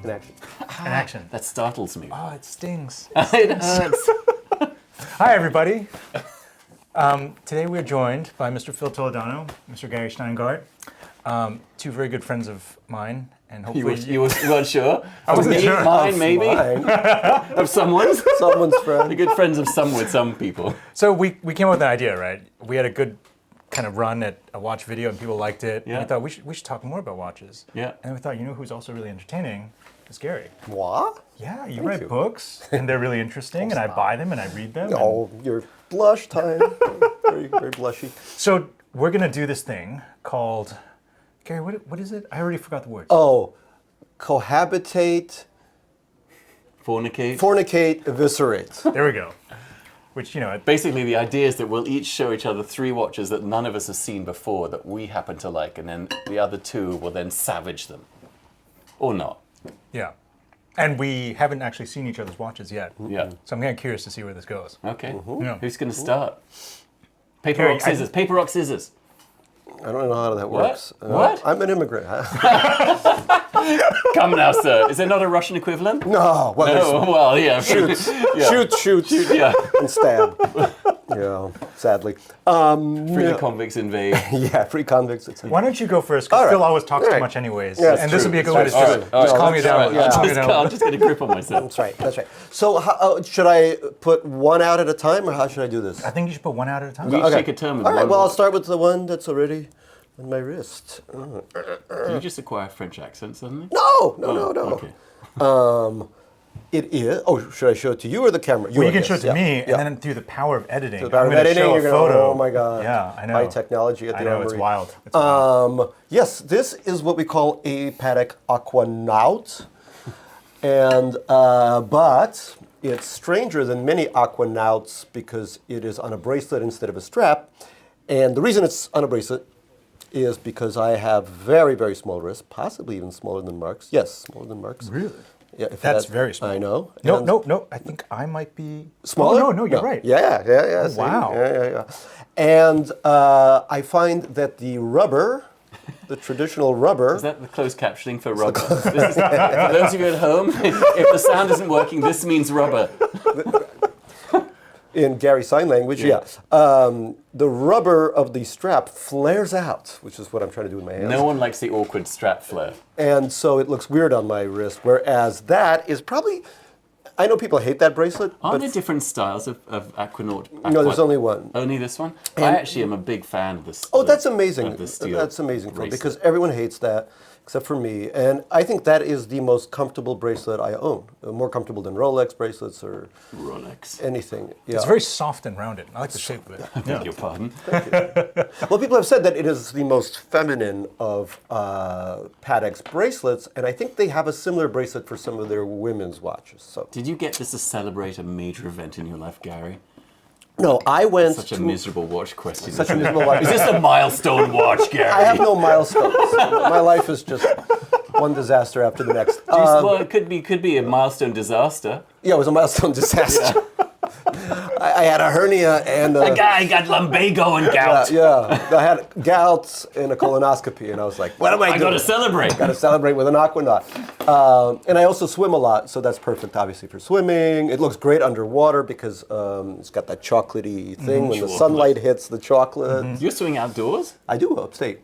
In action. In action. That startles me. Oh, it stings. It hurts. Hi, everybody. Today we're joined by Mr. Phil Toledano, Mr. Gary Shteyngart, two very good friends of mine, and hopefully You weren't sure? I wasn't sure. Mine, maybe? Mine. Of someone's? Someone's friend. We're good friends of some with some people. So we came up with an idea, right? We had a good kind of run at a watch video, and people liked it. Yeah. And we thought we should talk more about watches. Yeah. And we thought, you know who's also really entertaining? Is Gary. What? Yeah, you write books, and they're really interesting, and I buy them and I read them. Oh, your blush time. Very, very blushy. So we're gonna do this thing called, Gary, what is it? I already forgot the words. Oh, cohabitate, Fornicate. eviscerate. There we go. Which, you know, Basically, the idea is that we'll each show each other 3 watches that none of us have seen before that we happen to like, and then the other 2 will then savage them. Or not. yeah. And we haven't actually seen each other's watches yet. Yeah. So I'm kind of curious to see where this goes. Okay. Yeah. Who's going to start? Paper, Gary, rock, scissors. Paper, rock, scissors. I don't know how that What? works. What? I'm an immigrant. Come now, sir. Is there not a Russian equivalent? No. Well, Oh, well, yeah. shoot, Yeah. shoot, Yeah. and stab. Yeah, sadly. Free the convicts invade. Yeah, free convicts. Etc. Why don't you go first? Because All right. Phil always talks All too right. much anyways. Yeah, and it's this would be a good way to All start. right, all right. Just calm you down. Yeah. Calm you down. I'll just get a grip on myself. That's right. That's right. So, should I put one out at a time, or how should I do this? I think you should put one out at a time. You take a turn with All right. one Well, I'll watch. start with the one that's already on my wrist. Did you just acquire a French accent suddenly? No. Okay. It is. Oh, should I show it to you or the camera? Well, I you can guess. show it to Yeah. me, Yeah. and then through the power of editing, Through the power I'm of going to editing, show a you're gonna- photo. oh my God. Yeah, I know. High technology at the I know, Armoury. it's wild. It's wild. Yes, this is what we call a Patek Aquanaut, and but it's stranger than many Aquanauts because it is on a bracelet instead of a strap, and the reason it's on a bracelet is because I have very, very small wrists, possibly even smaller than Mark's. Yes, smaller than Mark's. Really? Yeah, if That's very small. I know. And- No. I think I might be Smaller? Oh, no, you're right. Yeah. See? wow. Yeah. And I find that the rubber, the traditional rubber. Is that the closed captioning for rubber? For those of you at home, if the sound isn't working, this means rubber. In Gary sign language, Yeah. the rubber of the strap flares out, which is what I'm trying to do with my hands. No one likes the awkward strap flare. And so it looks weird on my wrist, whereas that is probably, I know people hate that bracelet, Aren't but there different styles of Aquanaut? no, there's only one. Only this one? I actually am a big fan of this. Oh, that's amazing. Of the steel That's amazing, Phil, bracelet. because everyone hates that, except for me. And I think that is the most comfortable bracelet I own. More comfortable than Rolex bracelets or Rolex. anything. Yeah. It's very soft and rounded. I like the shape of it. I beg your pardon. Well, people have said that it is the most feminine of Patek's bracelets, and I think they have a similar bracelet for some of their women's watches. So Did you get this to celebrate a major event in your life, Gary? no, I went Such a to miserable watch question. such a isn't it? miserable watch. Is this a milestone watch, Gary? I have no milestones. My life is just one disaster after the next. Well, it could be a milestone disaster. Yeah, it was a milestone disaster. I had a hernia and A guy got lumbago and gout. I had gout and a colonoscopy, and I was like, "What am I I doing?" got to celebrate. Got to celebrate with an Aquanaut. And I also swim a lot, so that's perfect, obviously, for swimming. It looks great underwater because it's got that chocolatey thing when the Chocolate. sunlight hits the chocolate. You're swimming outdoors? I do upstate.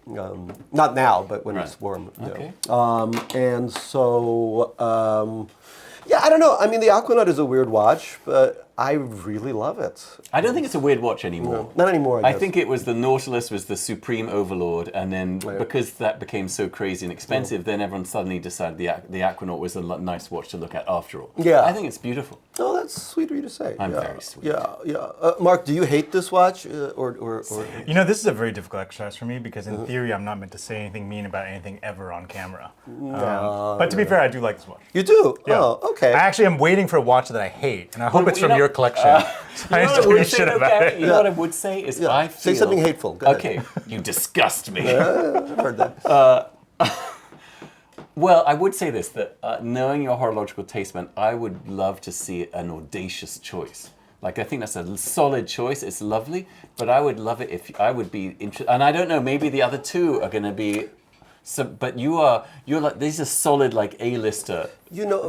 Not now, but when it's warm. you Okay. know. And so, yeah, I don't know. I mean, the Aquanaut is a weird watch, but I really love it. I don't think it's a weird watch anymore. Not anymore, I I guess. think it was the Nautilus was the supreme overlord, and then because that became so crazy and expensive, then everyone suddenly decided the Aquanaut was a nice watch to look at after all. Yeah. I think it's beautiful. Oh, that's sweet of you to say. I'm yeah. very sweet. Yeah. Mark, do you hate this watch, or? You know, this is a very difficult exercise for me because in theory I'm not meant to say anything mean about anything ever on camera. But to be fair, I do like this watch. You do? Yeah. Oh, okay. I actually am waiting for a watch that I hate, and I hope it's you from know- your collection. So I You know just what I don't give a would say, shit though, about Gary? it. You know what I would say is I feel... Say something hateful. Go ahead. Okay, you disgust me. I've heard that. Well, I would say this, that knowing your horological taste, man, I would love to see an audacious choice. Like, I think that's a solid choice. It's lovely, but I would love it if I would be interested. And I don't know, maybe the other two are going to be So, but you're like, these are solid like A-lister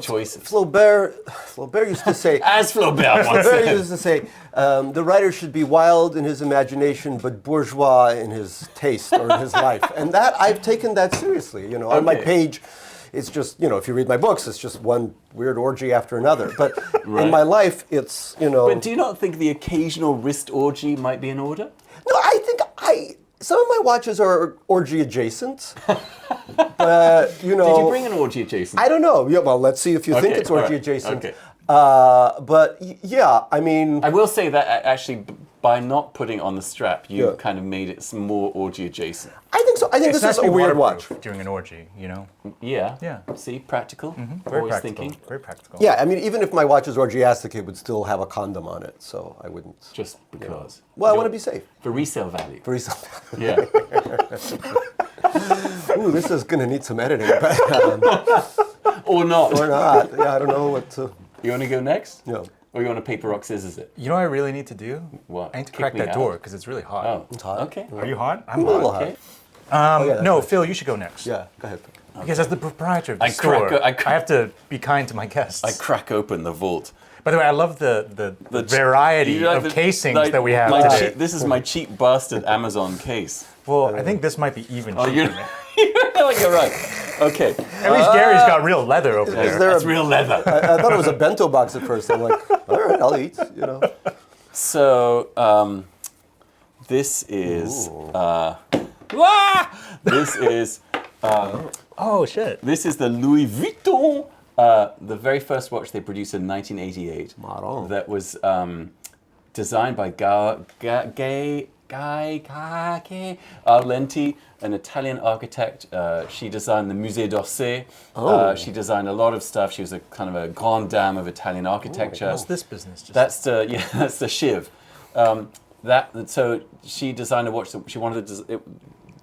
choices. Flaubert used to say, As Flaubert once Flaubert said. used to say, the writer should be wild in his imagination, but bourgeois in his taste or in his life. And that, I've taken that seriously. On my page, it's just, if you read my books, it's just one weird orgy after another. But in my life, it's, But do you not think the occasional wrist orgy might be in order? No, I think some of my watches are orgy adjacent. But, Did you bring an orgy adjacent? I don't know. Yeah, well, let's see if you think Okay, it's orgy all right, adjacent. okay. But yeah, I mean, I will say that actually, by not putting it on the strap, you kind of made it some more orgy adjacent. I think so. I think It's this is a actually weird waterproof watch. during an orgy, Yeah. Yeah. See, practical. Very Always practical. thinking. Very practical. Yeah, I mean, even if my watch is orgiastic, it would still have a condom on it, so I wouldn't. Just because. Well, I want to be safe. For resale value. For reason. Yeah. Ooh, this is going to need some editing, but, Or not. or not. Yeah, I don't know what to. You want to go next? No. Or you want to paper, rock, scissors it? You know what I really need to do? What? I need to Kick crack me that out? door because it's really hot. Oh. It's hot. Okay. Are you hot? I'm A little hot. hot. Okay. yeah, No, that's Phil, you should go next. Yeah, go ahead. Because as the proprietor of the I store, crack- I have to be kind to my guests. I crack open the vault. By the way, I love the variety You like of casings that we have my today. cheap- this is my cheap bastard Amazon case. Well, I think this might be even Oh, cheaper. you're right. Okay. At least Gary's got real leather over Is there. there That's a, real leather. I thought it was a bento box at first. I'm like, all right, I'll eat, So, this is. This is. Oh, shit. This is the Louis Vuitton, the very first watch they produced in 1988. Marron. That was designed by Guy Lenti, an Italian architect. She designed the Musée d'Orsay. She designed a lot of stuff. She was a kind of a grande dame of Italian architecture. What's this business? Just That's the Shiv. So she designed a watch that she wanted to.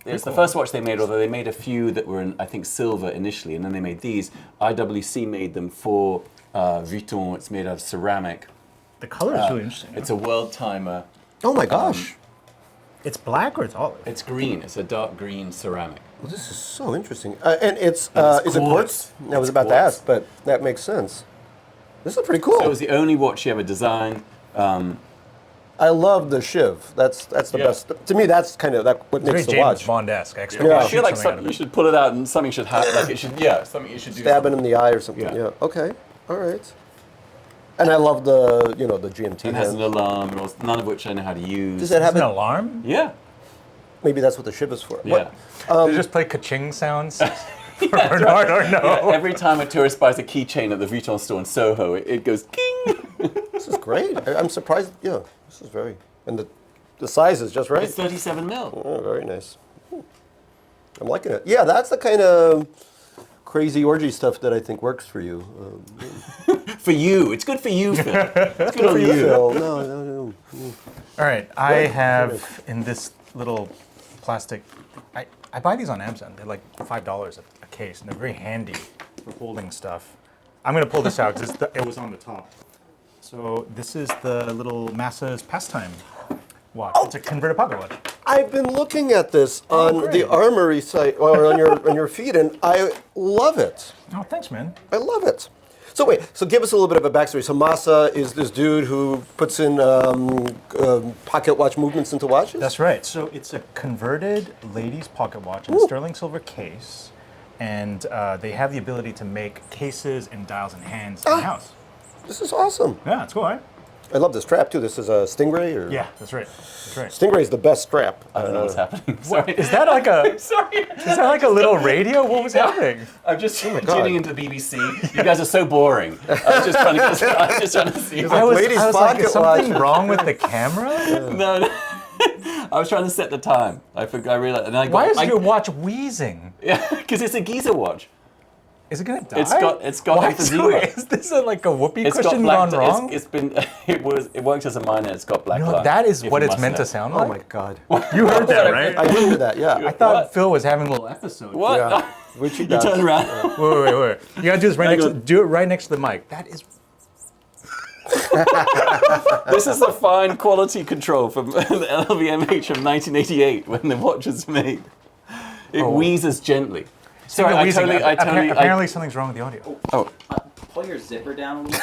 It's the first watch they made, although they made a few that were in, I think, silver initially, and then they made these. IWC made them for Vuitton. It's made out of ceramic. the color is really interesting. It's a world timer. Oh my gosh. It's black or it's olive? It's green. It's a dark green ceramic. Well, this is so interesting. And it's is it quartz? I was about to ask, but that makes sense. This is pretty cool. So it was the only watch she ever designed. I love the Shiv. That's the best. To me, that's kind of what It's very makes the James watch. Bond-esque. I expect Yeah. you I to feel shoot like something out of you it. should pull it out and something should happen. Like it should, something you should do. Stab it something. in the eye or something. Yeah. Yeah. Okay. All right. And I love the the GMT. It has an hand. alarm, none of which I know how to use. Does it have Is it an it? alarm? Yeah. Maybe that's what the Shiv is for. Yeah. They just play ka-ching sounds for Bernard or no? Yeah, every time a tourist buys a keychain at the Vuitton store in Soho, it goes king. This is great. I'm surprised. Yeah. This is very and the size is just right. It's 37 mil. Oh, very nice. I'm liking it. Yeah, that's the kind of crazy orgy stuff that I think works for you. For you. It's good for you, Phil. It's good on For you, you. Phil. No. All right, I have in this little plastic. I buy these on Amazon. They're like $5 a case, and they're very handy for holding stuff. I'm gonna pull this out because it was on the top. So this is the little Masa's Pastime watch. It's a converted pocket watch. I've been looking at this on great. the Armoury site or on your feed, and I love it. Oh, thanks, man. I love it. So wait, so give us a little bit of a backstory. So Masa is this dude who puts in pocket watch movements into watches? That's right. So it's a converted ladies' pocket watch in a sterling silver case, and they have the ability to make cases and dials and hands in the house. This is awesome. Yeah, it's cool, right? I love this strap too. This is a Stingray? Or? Yeah, that's right. That's right. Stingray is the best strap. I don't know what's happening. Sorry. Is that like a? Sorry. Is that like a little radio? What was happening? I'm just God. tuning into the BBC. You guys are so boring. I was just trying to see. like ladies' I was pocket is something watch. wrong with the camera? No. I was trying to set the time. I realized. And Why is your watch wheezing? Yeah, because it's a Giza watch. Is it gonna die? It's got Why emphysema. Is this like a whoopee It's got cushion black. gone wrong? It works as a minor. It's got black No, lung, that is if what you it's must meant know. to sound Oh like. my God. You heard that, right? I did hear that, yeah. I thought What? Phil was having a little episode. What? Yeah. Which he You does. turn around. Wait. You gotta do this right Hang next. on. Do it right next to the mic. That is. This is a fine quality control from the LVMH of 1988 when the watch was made. It wheezes gently. Sorry, I totally. apparently something's wrong with the audio. Oh. Pull your zipper down a little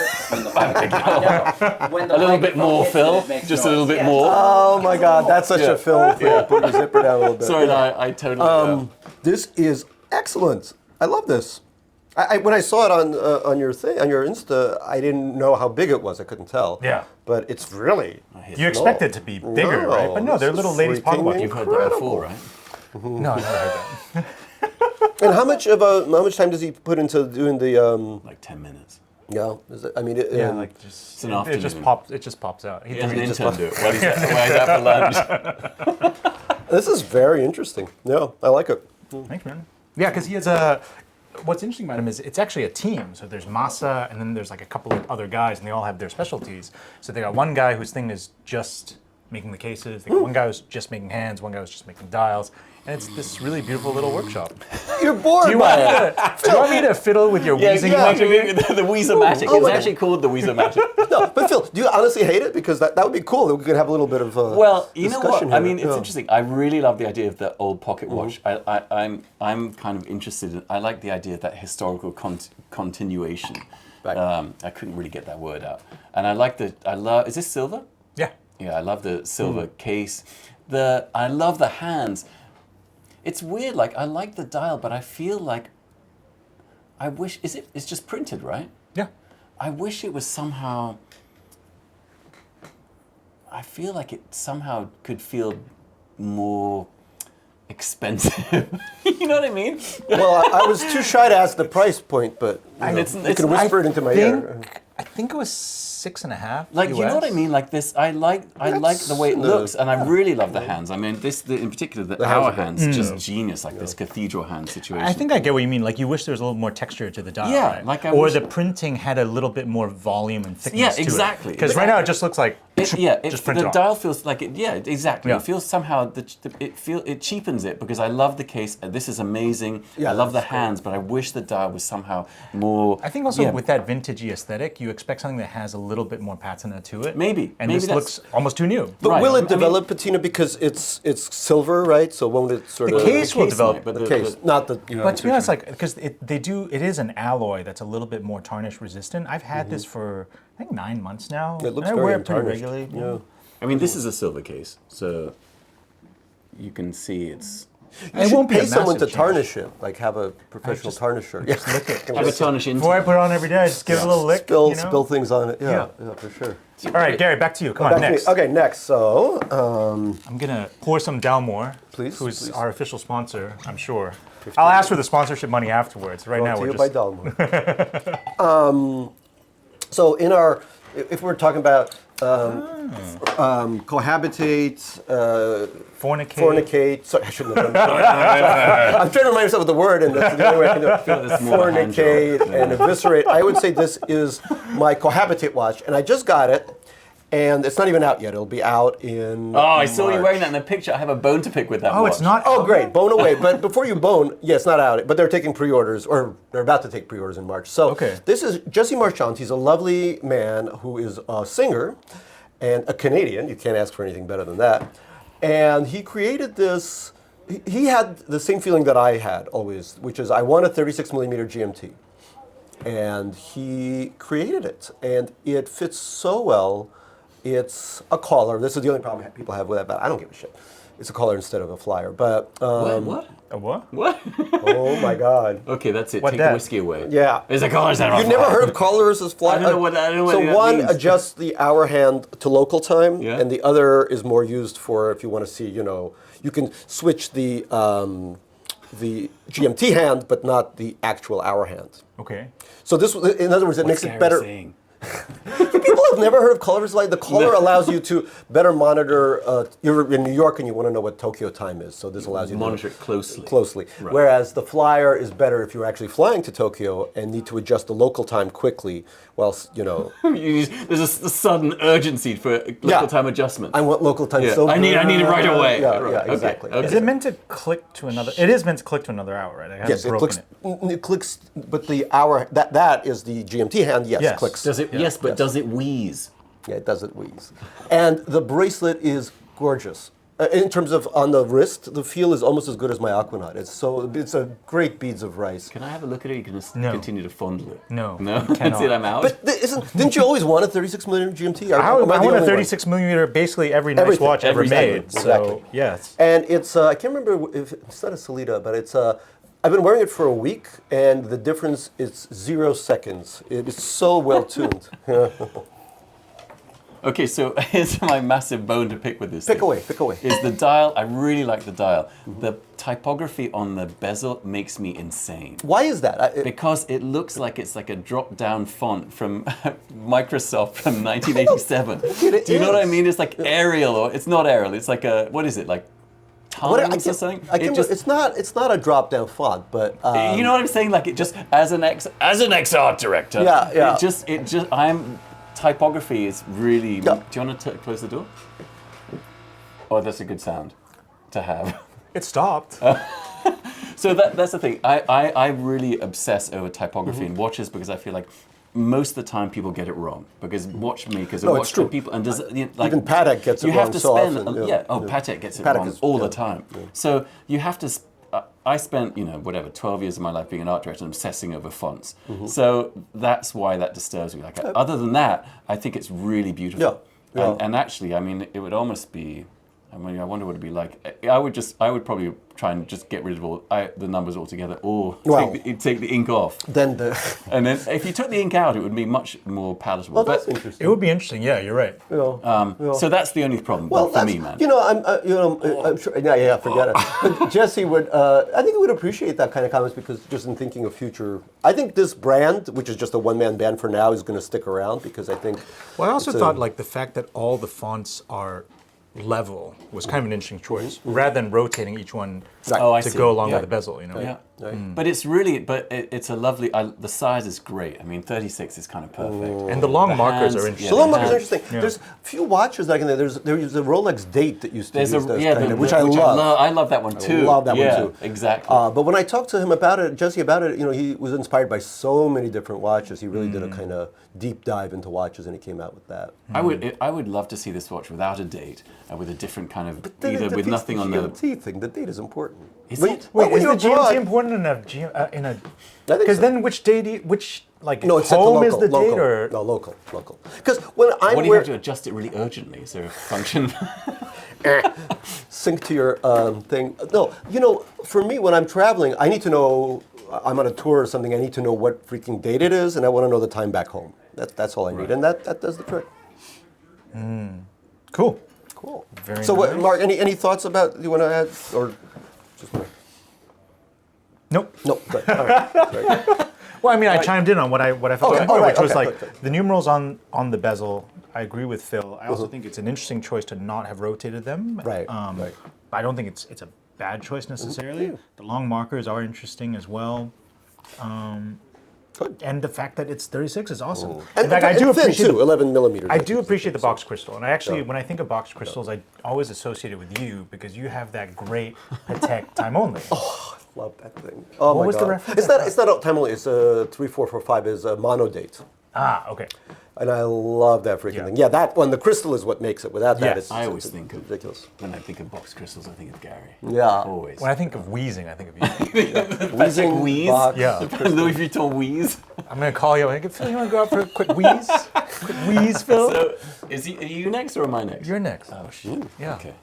bit. When the A little bit microphone more, hits it, Phil. it makes Just a noise. little bit Yeah. more. Oh my God, that's such a Phil thing. Put your zipper down a little bit. Sorry, I totally. This is excellent. I love this. When I saw it on your thing, on your Insta, I didn't know how big it was. I couldn't tell. Yeah. But it's really. You expect it to be bigger, right? But no, they're this little is ladies' pocket freaking watches. You've heard that before, right? No, I never heard that. And how much time does he put into doing the? Like 10 minutes. Yeah. Is it, I mean, Yeah, like just It's an it just afternoon. pops. It just pops out. He has an intern do it. While he's out for lunch. this is very interesting. Yeah, I like it. Thanks, man. Yeah, because he has a. What's interesting about him is it's actually a team. So there's Masa, and then there's like a couple of other guys, and they all have their specialties. So they got one guy whose thing is just making the cases. They got one guy who's just making hands. One guy who's just making dials. And it's this really beautiful little workshop. You're bored Do you want me to fiddle with your wheezing magic? The Weezer Magic. Oh It's my actually called the Weezer Magic. No, but Phil, do you honestly hate it? Because that would be cool. We could have a little bit of Well, you know what? discussion here. I mean, it's Yeah. interesting. I really love the idea of the old pocket watch. I'm kind of interested in. I like the idea of that historical continuation. Right. I couldn't really get that word out, and I like the. I love. Is this silver? Yeah. Yeah, I love the silver case. I love the hands. It's weird. Like I like the dial, but I feel like. I wish. It's just printed, right? Yeah. I wish it was somehow. I feel like it somehow could feel more expensive. You know what I mean? Well, I was too shy to ask the price point, but you can whisper it into my ear. I think it was 6.5. Like you know what I mean? Like this, I like the way it looks, and I really love the hands. I mean, in particular, the hour hands, just genius. Like this cathedral hand situation. I think I get what you mean. Like you wish there was a little more texture to the dial, Yeah, right? like I or wish- the printing had a little bit more volume and thickness. Yeah, to exactly. Because right now it just looks like just print it the off. dial feels like it. Yeah, exactly. Yeah. It feels somehow it cheapens it because I love the case. This is amazing. Yeah, I love the that's hands, but I wish the dial was somehow more. I think also yeah, with that vintagey aesthetic, you expect something that has a little bit more patina to it. Maybe. And Maybe this that's- looks almost too new. But Right. will I it mean- develop patina because it's silver, right? So won't it sort The of case will case develop. might, but the case, not the But to be honest, like because it is an alloy that's a little bit more tarnish resistant. I've had this for I think 9 months now. It looks and I very wear it pretty untarnished. regularly. Yeah. I mean, this is a silver case, so you can see it's. It won't be pay a someone to massive change. tarnish it, like have a professional tarnisher. Yeah. Have a tarnish into. Before I put it on every day, I just give it a little lick. Spill, you know? spill things on it. Yeah, Yeah. yeah, for sure. All right, Gary, back to you. Come on, Back to me. next. Okay, next. So, I'm gonna pour some Dalmore, Please, who's please. our official sponsor, I'm sure. I'll ask for the sponsorship money afterwards. Right now, brought to we're you by just Dalmor. So in our, if we're talking about cohabitate, fornicate. Sorry, I shouldn't have done that. I'm trying to remind myself of the word, and that's the only way I can do it. This is more of a hand job. Fornicate and eviscerate. I would say this is my cohabitate watch, and I just got it, and it's not even out yet. It'll be out in. Oh, I saw you March. wearing that in the picture. I have a bone to pick with that. Oh, watch. it's not. Oh, great. Bone away. But before you bone, yeah, it's not out, but they're taking pre-orders, or they're about to take pre-orders in March. So Okay. this is Jesse Marchand. He's a lovely man who is a singer and a Canadian. You can't ask for anything better than that. And he created this, he had the same feeling that I had always, which is I want a 36 millimeter GMT. And he created it. And it fits so well. It's a collar. This is the only problem people have with that, but I don't give a shit. It's a collar instead of a flyer. But What? A what? What? oh my god. Okay, that's it. What Take that? the whiskey away. Yeah. There's a collar center. You've never heard of collars as fly? I don't know what that So one means. adjusts the hour hand to local time, Yeah. and the other is more used for if you want to see, you can switch the GMT hand, but not the actual hour hand. Okay. So this, in other words, it makes Gary it better. saying? People have never heard of collars like the collar allows you to better monitor. You're in New York and you want to know what Tokyo time is, so this allows you Monitor to it closely. closely. Right. Whereas the flyer is better if you're actually flying to Tokyo and need to adjust the local time quickly. There's a sudden urgency for local time adjustment. I want local time Yeah. so I need it right away. Yeah, Right. yeah, Okay. exactly. Okay. Is it meant to click to another? It is meant to click to another hour, right? I haven't Yes, it broken clicks. It clicks, but the hour that is the GMT hand. Yes, Yes. clicks. Does it? Yes, but does it wheeze? Yeah, it does it wheeze. And the bracelet is gorgeous. In terms of on the wrist, the feel is almost as good as my Aquanaut. It's a great beads of rice. Can I have a look at it? You can just No. continue to fondle it. No, No? you cannot. That's it, I'm out. But didn't you always want a 36mm GMT? I Am I the want a only one? 36 millimeter basically every nice Everything. watch ever Everything. made. Exactly. So yes. And it's I can't remember if it's not a Solita, but it's I've been wearing it for a week, and the difference is 0 seconds. It is so well tuned. Okay, so here's my massive bone to pick with this Pick thing. away, pick away. Is the dial, I really like the dial. The typography on the bezel makes me insane. Why is that? Because it looks like it's like a drop-down font from Microsoft from 1987. It Do you know what I is. mean? It's like Arial, or it's not Arial, it's like a, what is it, like Times or something? It's not a drop down font, but you know what I'm saying? Like it just, as an ex-art director, Yeah. typography is really, Yeah. do you want to close the door? Oh, that's a good sound to have. It stopped. So that's the thing. I really obsess over typography in watches because I feel like most of the time people get it wrong because watchmakers No, are it's true. people and does like even Patek gets it you wrong have to so spend often. Patek gets it Patek wrong is- all yeah, the time. So you have to. I spent 12 years of my life being an art director and obsessing over fonts. So that's why that disturbs me. Like other than that, I think it's really beautiful. Yeah. And actually, I mean, it would almost be. I mean, I wonder what it'd be like. I would probably try and just get rid of all the numbers altogether, or take the ink off. then And then if you took the ink out, it would be much more palatable. well, that's But, interesting. It would be interesting. Yeah, you're right. so that's the only problem Well, for me, man. I'm sure. Yeah, forget it. But Jesse would, I think he would appreciate that kind of comments because just in thinking of future, I think this brand, which is just a one-man band for now, is going to stick around because I think. Well, I also it's thought like the fact that all the fonts are level was kind of an interesting choice, rather than rotating each one Right. Oh, I to see. go along Yeah. with the bezel. You know. Yeah. Right. But it's a lovely, the size is great. I mean, 36 is kind of perfect. And the long The markers hands, are yeah, interesting. So long markers Yeah. are interesting. There's a few watches like in there. There's a Rolex Date that used to There's use a those yeah, kind the- of, which the- I love. I love that one too. love that one Yeah, too. Exactly. But when I talked to him about it, Jesse about it, he was inspired by so many different watches. He really did a kind of deep dive into watches, and he came out with that. I would love to see this watch without a date and with a different kind of Then either it with defeats nothing the on the. GMT thing. The date is important. Is When- it? well, Wait, when is you're the GMT abroad- important in a think because so. then which date which like No, it's set to home local. is the local. date or No, local. Because when I'm What do you have to adjust it really urgently? Is there a function? sync to your thing. No, for me, when I'm traveling, I need to know. I'm on a tour or something. I need to know what freaking date it is, and I want to know the time back home. That's all I need, and that does the trick. cool. Cool. Very So, what, nice. Mark? Any thoughts about you want to add or just Nope. no? Good. All right. Great. Well, I mean, I chimed in on what I felt, Okay, before, all right, which was okay, like good. the numerals on the bezel. I agree with Phil. I also think it's an interesting choice to not have rotated them. Right, right. I don't think it's a bad choice necessarily. The long markers are interesting as well. Good. And the fact that it's 36 is awesome. And, In fact, I and do thin appreciate too. 11 millimeters. I do appreciate the box crystal, and I actually, when I think of box crystals, I always associate it with you because you have that great Patek time only. Love that thing. Oh What my was the God. reference? It's not time only. It's 3445 is a mono date. Ah, okay. And I love that freaking Yeah. thing. Yeah, that one, the crystal is what makes it. Without that, Yes. it's I always it's think of ridiculous. when I think of box crystals, I think of Gary. Yeah. Always. When I think of wheezing, I think of you. Patek wheeze. box. Yeah. Louis Vuitton wheeze. I'm gonna call you. I'm like, Phil, you want to go out for a quick wheeze? Quick wheeze, Phil. So, are you next or am I next? You're next. Oh shoot. Yeah. Okay.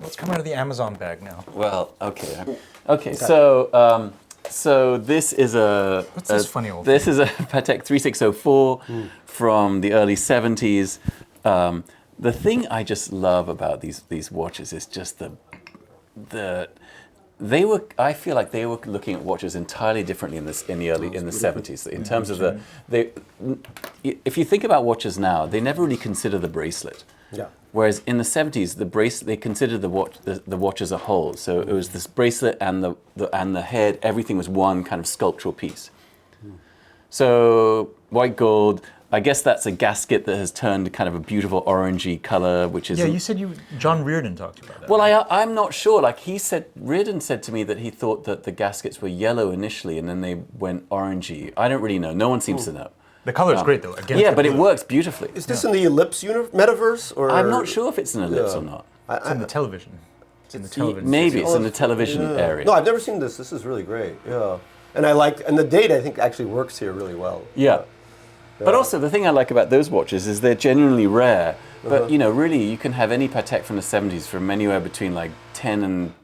Let's come out of the Amazon bag now. Well, okay. Okay. So this is a. What's this funny old This is a Patek 3604 from the early 70s. The thing I just love about these watches is just I feel like they were looking at watches entirely differently in the 70s in terms of if you think about watches now, they never really consider the bracelet. Yeah. Whereas in the 70s, the bracelet, they considered the watch as a whole. So it was this bracelet and the head, everything was one kind of sculptural piece. So white gold, I guess that's a gasket that has turned kind of a beautiful orangey color, which is. Yeah, you said John Reardon talked about that. Well, I'm not sure. Like Reardon said to me that he thought that the gaskets were yellow initially and then they went orangey. I don't really know. No one seems to know. The color is great though. Against Yeah, the but it blue. works beautifully. Is this in the Ellipse metaverse? Or I'm not sure if it's an ellipse or not. It's in the television. It's in the television. Maybe it's in the television area. No, I've never seen this. This is really great. Yeah, and and the date I think actually works here really well. Yeah. But also the thing I like about those watches is they're genuinely rare. But you know, really, you can have any Patek from the 70s from anywhere between like 10 and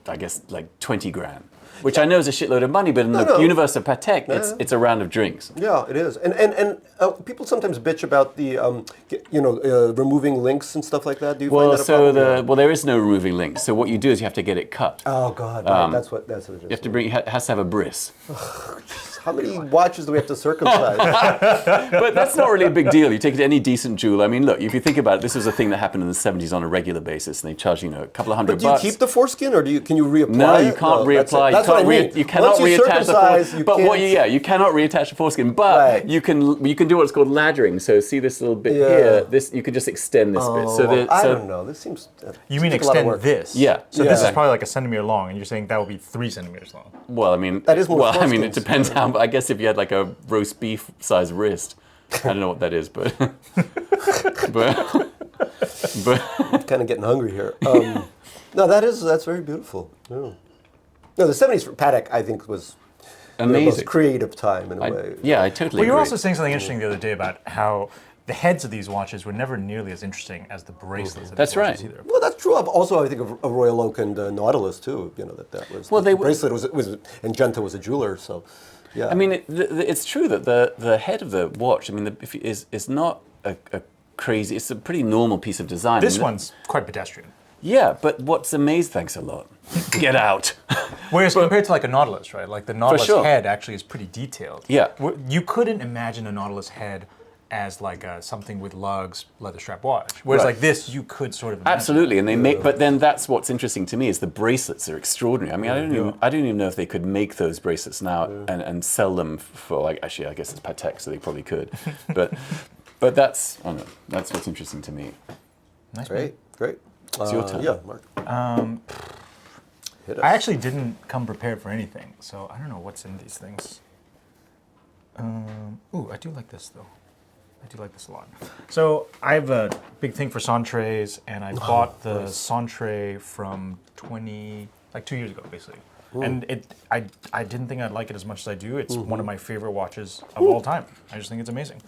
I guess like 20 grand. Which I know is a shitload of money, but in the universe of Patek, it's a round of drinks. Yeah, it is. And people sometimes bitch about the, removing links and stuff like that. Do you find that a problem? Well, there is no removing links. So what you do is you have to get it cut. Oh God, right. That's what it is. You have to bring. It has to have a bris. How many watches do we have to circumcise? But that's not really a big deal. You take it to any decent jeweler. I mean, look, if you think about it, this was a thing that happened in the 70s on a regular basis, and they charge a couple of $100. Do you keep the foreskin, or can you reapply? No, you can't reapply. That's what I mean. You cannot reattach the foreskin. But you cannot reattach the foreskin. But you can do what's called laddering. So see this little bit here. This you can just extend this bit. So I don't know. This seems. You mean extend this? Yeah. So this is probably like a centimeter long, and you're saying that would be 3 centimeters long. Well, I mean, that is more. Well, I mean, it depends how. I guess if you had like a roast beef size wrist, I don't know what that is, but I'm kind of getting hungry here. No, that's very beautiful. No, the 70s for Patek, I think, was amazing. The most creative time in a way. Yeah, I totally agree. Well, you were also saying something interesting the other day about how the heads of these watches were never nearly as interesting as the bracelets. Of That's these watches right. Either. Well, that's true. Also, I think of Royal Oak and Nautilus too. That was. Well, the bracelet was, and Genta was a jeweler, so. Yeah. I mean, it's true that the head of the watch, I mean, is not a crazy. It's a pretty normal piece of design. This one's quite pedestrian. Yeah, but what's amazing? Thanks a lot. Get out. Whereas compared to like a Nautilus, right? Like the Nautilus head actually is pretty detailed. Yeah. You couldn't imagine a Nautilus head as like something with lugs, leather strap watch. Whereas like this, you could sort of imagine. Absolutely, and they make. But then that's what's interesting to me is the bracelets are extraordinary. I mean, I don't even know if they could make those bracelets now and sell them for like. Actually, I guess it's Patek, so they probably could. But that's what's interesting to me. Nice. Great. It's your turn. Yeah, Mark. I actually didn't come prepared for anything, so I don't know what's in these things. Ooh, I do like this though. I do like this a lot. So I have a big thing for Cintrées, and I bought the Cintree from 2 years ago, basically. Ooh. And I didn't think I'd like it as much as I do. It's one of my favorite watches of all time. I just think it's amazing.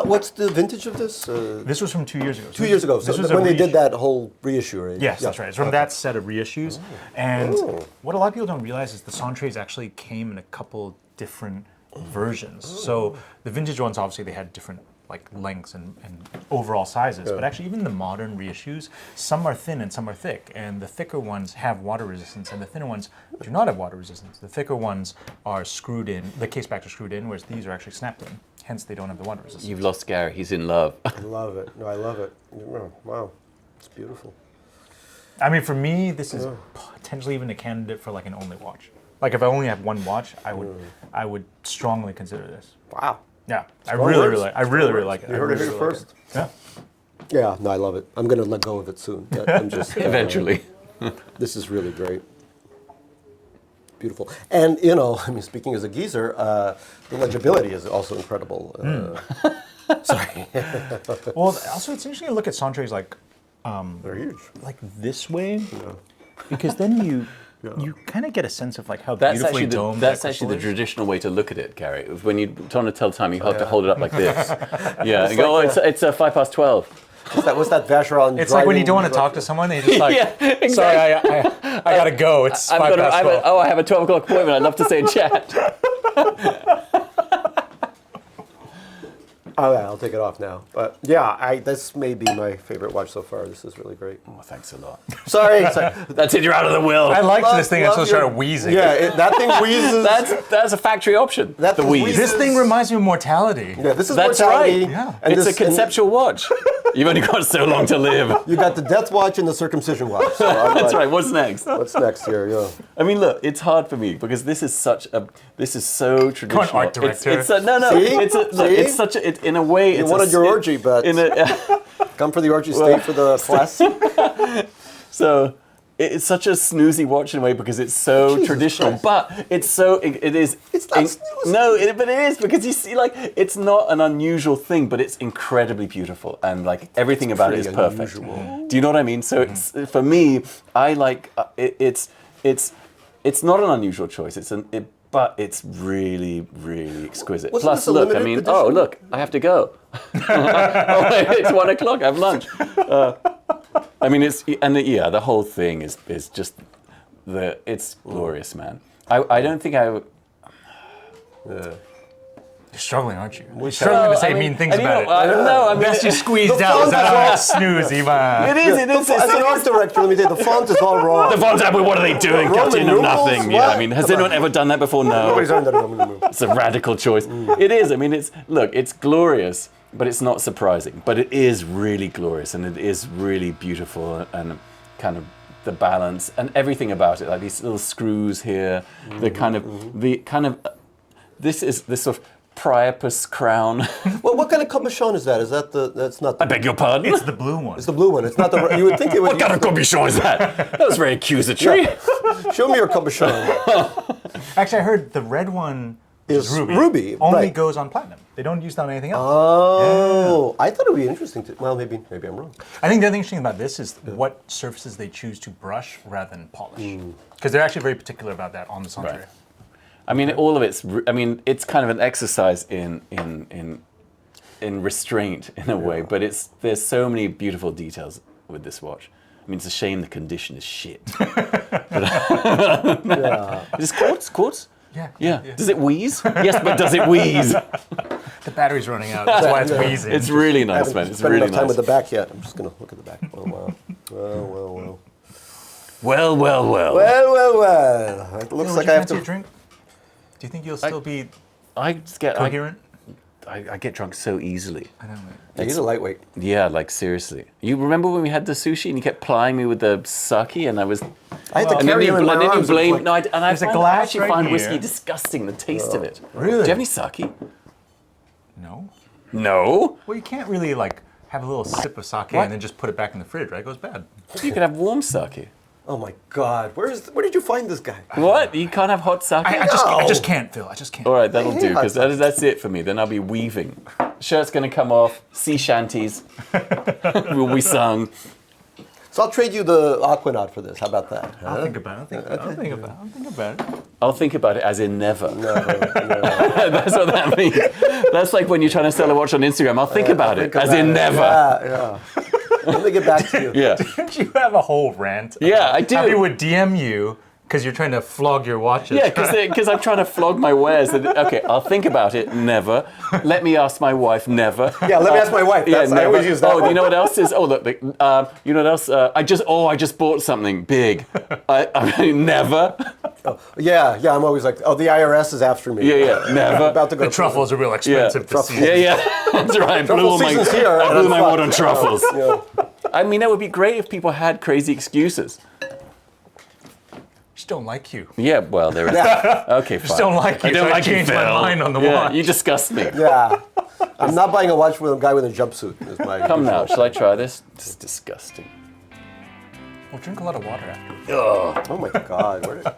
What's the vintage of this? This was from 2 years ago. 2 years ago. So when they did that whole reissue, right? Yes, that's right. It's from that set of reissues. And what a lot of people don't realize is the Cintrées actually came in a couple different versions. So the vintage ones, obviously, they had different like lengths and overall sizes, but actually even the modern reissues, some are thin and some are thick, and the thicker ones have water resistance and the thinner ones do not have water resistance. The thicker ones are screwed in, the case backs are screwed in, whereas these are actually snapped in, hence they don't have the water resistance. You've lost Gary, he's in love. I love it. No, I love it. Wow, it's beautiful. I mean, for me, this is potentially even a candidate for like an only watch. Like if I only have one watch, I would strongly consider this. Wow. Yeah, I really like it. You heard it here first. Yeah. Yeah, no, I love it. I'm going to let go of it soon. Yeah, I'm just eventually. This is really great. Beautiful. And, I mean, speaking as a geezer, the legibility is also incredible. Sorry. Well, also it's interesting to look at Cintrées like they're huge. Like this way, because then you kind of get a sense of like how beautifully domed that's actually the traditional way to look at it, Gary. When you want to tell time, you have to hold it up like this. Yeah, and go, it's 12:05. What's that Vacheron? It's like when you don't want to talk to someone, they just like, exactly. Sorry, I gotta go. It's 12:05. I have a 12 o'clock appointment. I'd love to stay and chat. Oh, yeah, I'll take it off now. But yeah, this may be my favorite watch so far. This is really great. Oh, thanks a lot. Sorry. That's it. You're out of the will. I liked this thing until it started wheezing. Yeah, that thing wheezes. That's a factory option. The wheeze. This thing reminds me of mortality. Yeah, this is that's mortality. Right. Yeah. And it's a conceptual watch. You've only got so long to live. You got the death watch and the circumcision watch. So that's right. What's next? What's next here? Yeah. I mean, look, it's hard for me because this is so traditional. Come on, art director. It's such a. In a way, you wanted your orgy, but come for the orgy, stay for the class. So, it's such a snoozy watch in a way because it's so Jesus traditional, Christ. but it's so it is. It's not snoozy. No, but it is because you see, like, it's not an unusual thing, but it's incredibly beautiful and like everything about it is pretty perfect. unusual. Do you know what I mean? So it's for me, I like it's not an unusual choice. But it's really, really exquisite. Wasn't Plus, this a look, I limited mean, edition? oh, look, I have to go. Oh, wait, it's 1 o'clock, I have lunch. I mean, the whole thing is just, it's glorious, man. I don't think I would. You're struggling, aren't you? You're struggling to say mean things about it. I don't know. I mean, That's you squeezed out. Is that all snoozy, man? it is. As an art director, let me tell you, the font is all wrong. The font's out, but what are they doing? Roman Cutting of numerals? nothing. Yeah, What? I mean, has anyone ever done that before? No. Nobody's done that Roman numeral. It's a radical choice. It is. I mean, it's glorious, but it's not surprising. But it is really glorious, and it is really beautiful, and kind of the balance and everything about it, like these little screws here, the kind of this is this sort of Priapus crown. Well, what kind of cabochon is that? Is that that's not the... I beg your pardon? It's the blue one. It's the blue one. It's not the... You would think it would... What kind of cabochon is that? That was very accusatory. Show me your cabochon. Actually, I heard the red one is ruby. Ruby, Only right. goes on platinum. They don't use that on anything else. Oh, I thought it would be interesting to... Well, maybe I'm wrong. I think the other thing interesting about this is what surfaces they choose to brush rather than polish. Because they're actually very particular about that on the Cintree. Right. I mean, all of it's. I mean, it's kind of an exercise in restraint in a way, but there's so many beautiful details with this watch. I mean, it's a shame the condition is shit. Is it quartz? Yeah. Does it wheeze? Yes, but does it wheeze? The battery's running out. That's why it's wheezing. It's really I nice, haven't man. It's spent really enough time nice. with the back yet. I'm just going to look at the back. Oh, wow. Well. Well. It looks like I have fancy a to... drink? Do you think you'll still be I just get coherent? I get drunk so easily. I don't know. Yeah, he's a lightweight. Yeah, like seriously. You remember when we had the sushi and you kept plying me with the sake and I was. I had to And then carry you, him in my and then you arms. It was blame. like- No, I There's a find, glass I actually right find here. whiskey disgusting. The taste of it. Really? Do you have any sake? No. No. Well, you can't really like have a little sip of sake What? and then just put it back in the fridge, right? It goes bad. You could have warm sake. Oh, my God. Where did you find this guy? What? You can't have hot sake? I just can't, Phil. I just can't. All right, that'll hate do, hot because that's it for me. Then I'll be weaving. Shirt's going to come off. Sea shanties will be sung. So I'll trade you the Aquanaut for this. How about that? I'll think about it. I'll think about it. I'll think about it as in never. No. That's what that means. That's like when you're trying to sell a watch on Instagram. I'll think about it as in never. Yeah. Let me get back to you. Yeah. Don't you have a whole rant? Yeah, I do. How people would DM you because you're trying to flog your watches. Yeah, because I'm trying to flog my wares. Okay, I'll think about it. Never. Let me ask my wife. Never. Yeah, let me ask my wife. I never. always use that Oh, one. you know what else is? Oh, look. You know what else? I just bought something big. I mean, never. Yeah, I'm always like, oh, the IRS is after me. Yeah, never. About to go The to truffles are real expensive to see. Yeah. That's right. Truffle season's here, I and blew I'm my fucked. wad on truffles. Yeah. I mean, that would be great if people had crazy excuses. Just don't like you. Yeah, well, there is. Okay, fine. Just don't like you. I don't so like you, changed my Phil. mind on the Yeah, watch. you disgust me. Yeah. I'm not buying a watch with a guy with a jumpsuit. Is my Come now, shall I try this? This is disgusting. Well, drink a lot of water after. Ugh. Oh my God.